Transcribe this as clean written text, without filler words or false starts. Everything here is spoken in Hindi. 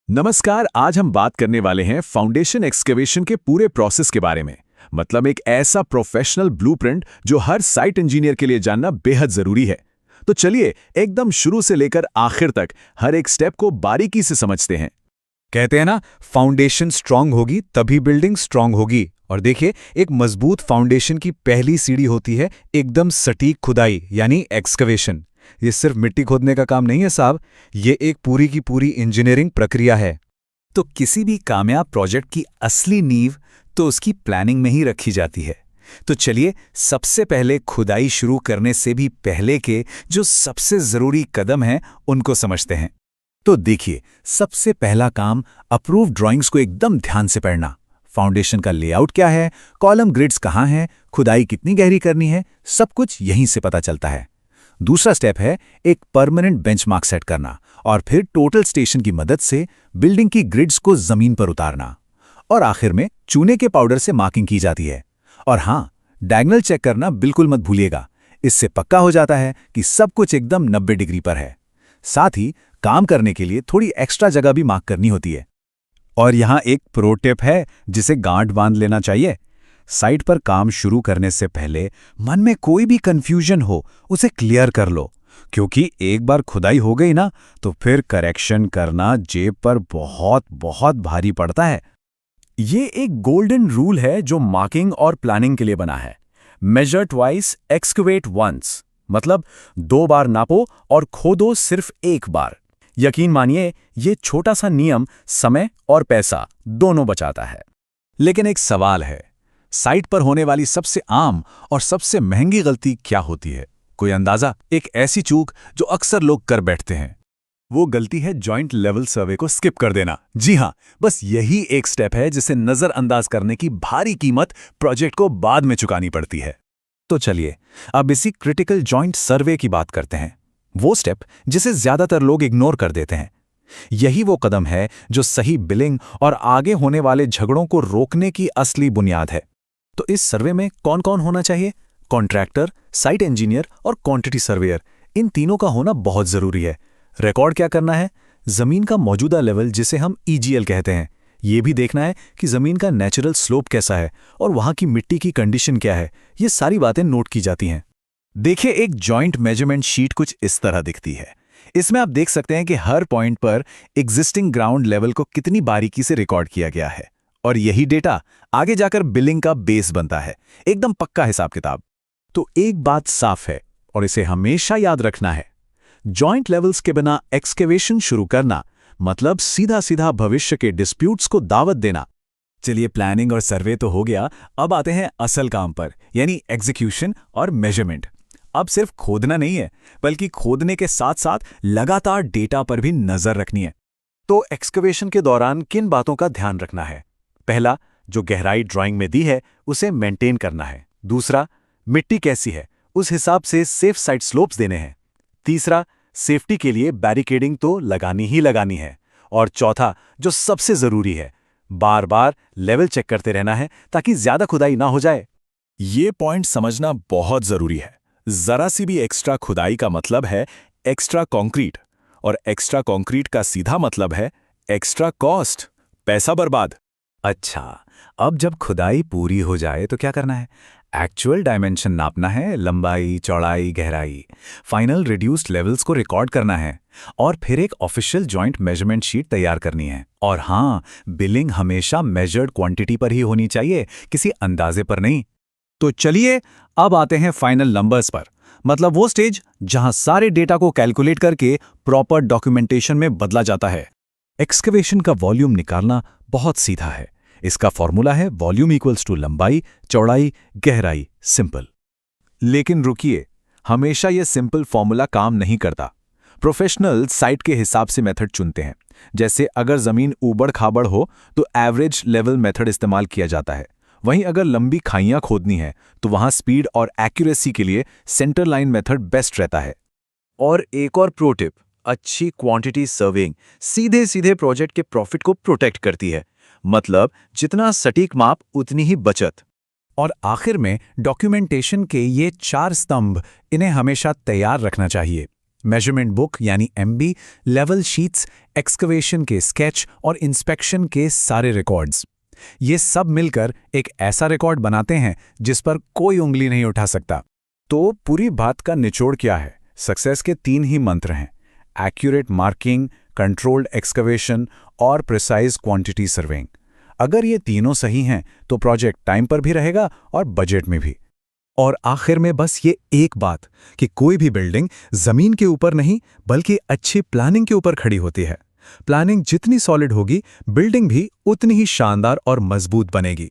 नमस्कार। आज हम बात करने वाले हैं फाउंडेशन एक्सकेवेशन के पूरे प्रोसेस के बारे में। मतलब एक ऐसा प्रोफेशनल ब्लूप्रिंट जो हर साइट इंजीनियर के लिए जानना बेहद जरूरी है। तो चलिए एकदम शुरू से लेकर आखिर तक हर एक स्टेप को बारीकी से समझते हैं। कहते हैं ना, फाउंडेशन स्ट्रांग होगी तभी बिल्डिंग स्ट्रांग होगी। और देखिए, एक मजबूत फाउंडेशन की पहली सीढ़ी होती है एकदम सटीक खुदाई यानी एक्सकवेशन। ये सिर्फ मिट्टी खोदने का काम नहीं है साहब, ये एक पूरी की पूरी इंजीनियरिंग प्रक्रिया है। तो किसी भी कामयाब प्रोजेक्ट की असली नींव तो उसकी प्लानिंग में ही रखी जाती है। तो चलिए, सबसे पहले खुदाई शुरू करने से भी पहले के जो सबसे जरूरी कदम हैं उनको समझते हैं। तो देखिए, सबसे पहला काम अप्रूव ड्राइंग्स को एकदम ध्यान से पढ़ना। फाउंडेशन का लेआउट क्या है, कॉलम ग्रिड्स कहाँ हैं, खुदाई कितनी गहरी करनी है, सब कुछ यहीं से पता चलता है। दूसरा स्टेप है एक परमानेंट बेंचमार्क सेट करना और फिर टोटल स्टेशन की मदद से बिल्डिंग की ग्रिड्स को जमीन पर उतारना। और आखिर में चूने के पाउडर से मार्किंग की जाती है। और हाँ, डायगोनल चेक करना बिल्कुल मत भूलिएगा। इससे पक्का हो जाता है कि सब कुछ एकदम 90 डिग्री पर है। साथ ही काम करने के लिए थोड़ी एक्स्ट्रा जगह भी मार्क करनी होती है। और यहाँ एक प्रो टिप है जिसे गांठ बांध लेना चाहिए। साइट पर काम शुरू करने से पहले मन में कोई भी कंफ्यूजन हो उसे क्लियर कर लो, क्योंकि एक बार खुदाई हो गई ना तो फिर करेक्शन करना जेब पर बहुत बहुत भारी पड़ता है। ये एक गोल्डन रूल है जो मार्किंग और प्लानिंग के लिए बना है। Measure twice, excavate once. मतलब 2 बार नापो और खोदो सिर्फ 1 बार। यकीन मानिए, ये छोटा सा नियम समय और पैसा दोनों बचाता है। लेकिन एक सवाल है, साइट पर होने वाली सबसे आम और सबसे महंगी गलती क्या होती है? कोई अंदाजा? एक ऐसी चूक जो अक्सर लोग कर बैठते हैं। वो गलती है जॉइंट लेवल सर्वे को स्किप कर देना। जी हां, बस यही एक स्टेप है जिसे नजरअंदाज करने की भारी कीमत प्रोजेक्ट को बाद में चुकानी पड़ती है। तो चलिए, अब इसी क्रिटिकल जॉइंट सर्वे की बात करते हैं। वो स्टेप जिसे ज्यादातर लोग इग्नोर कर देते हैं। यही वो कदम है जो सही बिलिंग और आगे होने वाले झगड़ों को रोकने की असली बुनियाद है। तो इस सर्वे में कौन कौन होना चाहिए? कॉन्ट्रैक्टर, साइट इंजीनियर और क्वांटिटी सर्वेयर, इन तीनों का होना बहुत जरूरी है। रिकॉर्ड क्या करना है? जमीन का मौजूदा लेवल, जिसे हम ईजीएल कहते हैं। ये भी देखना है कि जमीन का नेचुरल स्लोप कैसा है और वहां की मिट्टी की कंडीशन क्या है। ये सारी बातें नोट की जाती हैं। देखिए, एक जॉइंट मेजरमेंट शीट कुछ इस तरह दिखती है। इसमें आप देख सकते हैं कि हर पॉइंट पर एग्जिस्टिंग ग्राउंड लेवल को कितनी बारीकी से रिकॉर्ड किया गया है। और यही डेटा आगे जाकर बिलिंग का बेस बनता है। एकदम पक्का हिसाब किताब। तो एक बात साफ है और इसे हमेशा याद रखना है, जॉइंट लेवल्स के बिना एक्सकेवेशन शुरू करना मतलब सीधा सीधा भविष्य के डिस्प्यूट्स को दावत देना। चलिए, प्लानिंग और सर्वे तो हो गया, अब आते हैं असल काम पर, यानी एग्जीक्यूशन और मेजरमेंट। अब सिर्फ खोदना नहीं है, बल्कि खोदने के साथ साथ लगातार डेटा पर भी नजर रखनी है। तो एक्सकवेशन के दौरान किन बातों का ध्यान रखना है? पहला, जो गहराई ड्राइंग में दी है उसे मेंटेन करना है। दूसरा, मिट्टी कैसी है उस हिसाब से सेफ साइड स्लोप्स देने हैं। तीसरा, सेफ्टी के लिए बैरिकेडिंग तो लगानी ही लगानी है। और चौथा, जो सबसे जरूरी है, बार बार लेवल चेक करते रहना है ताकि ज्यादा खुदाई ना हो जाए। ये पॉइंट समझना बहुत जरूरी है। जरा सी भी एक्स्ट्रा खुदाई का मतलब है एक्स्ट्रा कंक्रीट, और एक्स्ट्रा कंक्रीट का सीधा मतलब है एक्स्ट्रा कॉस्ट, पैसा बर्बाद। अच्छा, अब जब खुदाई पूरी हो जाए तो क्या करना है? एक्चुअल डायमेंशन नापना है, लंबाई, चौड़ाई, गहराई। फाइनल रिड्यूस्ड लेवल्स को रिकॉर्ड करना है और फिर एक ऑफिशियल जॉइंट मेजरमेंट शीट तैयार करनी है। और हाँ, बिलिंग हमेशा मेजर्ड क्वांटिटी पर ही होनी चाहिए, किसी अंदाजे पर नहीं। तो चलिए, अब आते हैं फाइनल नंबर्स पर। मतलब वो स्टेज जहां सारे डेटा को कैलकुलेट करके प्रॉपर डॉक्यूमेंटेशन में बदला जाता है। एक्सकवेशन का वॉल्यूम निकालना बहुत सीधा है। इसका फॉर्मूला है वॉल्यूम इक्वल्स टू लंबाई, चौड़ाई, गहराई। सिंपल। लेकिन रुकिए, हमेशा यह सिंपल फॉर्मूला काम नहीं करता। प्रोफेशनल साइट के हिसाब से मेथड चुनते हैं। जैसे अगर जमीन ऊबड़ खाबड़ हो तो एवरेज लेवल मेथड इस्तेमाल किया जाता है। वहीं अगर लंबी खाइयां खोदनी है तो वहां स्पीड और एक्यूरेसी के लिए सेंटर लाइन मेथड बेस्ट रहता है। और एक और प्रो टिप, अच्छी क्वांटिटी सर्विंग सीधे सीधे प्रोजेक्ट के प्रॉफिट को प्रोटेक्ट करती है। मतलब जितना सटीक माप उतनी ही बचत। और आखिर में डॉक्यूमेंटेशन के ये 4 स्तंभ, इन्हें हमेशा तैयार रखना चाहिए। मेजरमेंट बुक यानी MB, लेवल शीट्स, एक्सकवेशन के स्केच और इंस्पेक्शन के सारे रिकॉर्ड्स। ये सब मिलकर एक ऐसा रिकॉर्ड बनाते हैं जिस पर कोई उंगली नहीं उठा सकता। तो पूरी बात का निचोड़ क्या है? सक्सेस के 3 ही मंत्र हैं: एक्यूरेट मार्किंग, कंट्रोल्ड एक्सकवेशन और प्रिसाइज क्वांटिटी सर्वेइंग। अगर ये तीनों सही हैं तो प्रोजेक्ट टाइम पर भी रहेगा और बजट में भी। और आखिर में बस ये एक बात कि कोई भी बिल्डिंग जमीन के ऊपर नहीं बल्कि अच्छी प्लानिंग के ऊपर खड़ी होती है। प्लानिंग जितनी सॉलिड होगी, बिल्डिंग भी उतनी ही शानदार और मजबूत बनेगी।